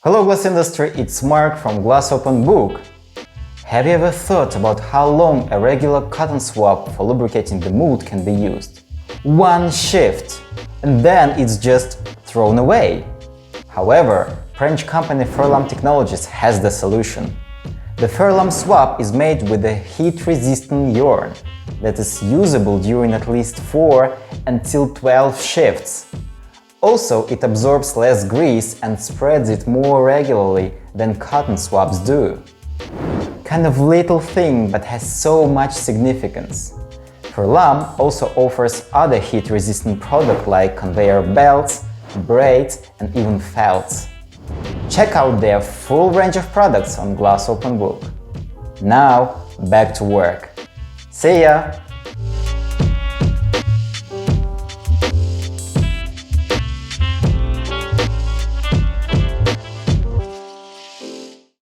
Hello glass industry, it's Mark from Glass Open Book. Have you ever thought about how long a regular cotton swab for lubricating the mold can be used? One shift, and then it's just thrown away. However, French company Ferlam Technologies has the solution. The Ferlam Swap is made with a heat-resistant yarn that is usable during at least 4 until 12 shifts. Also, it absorbs less grease and spreads it more regularly than cotton swabs do. Kind of little thing, but has so much significance. Ferlam also offers other heat-resistant products like conveyor belts, braids and even felts. Check out their full range of products on Glass Open Book. Now, back to work. See ya!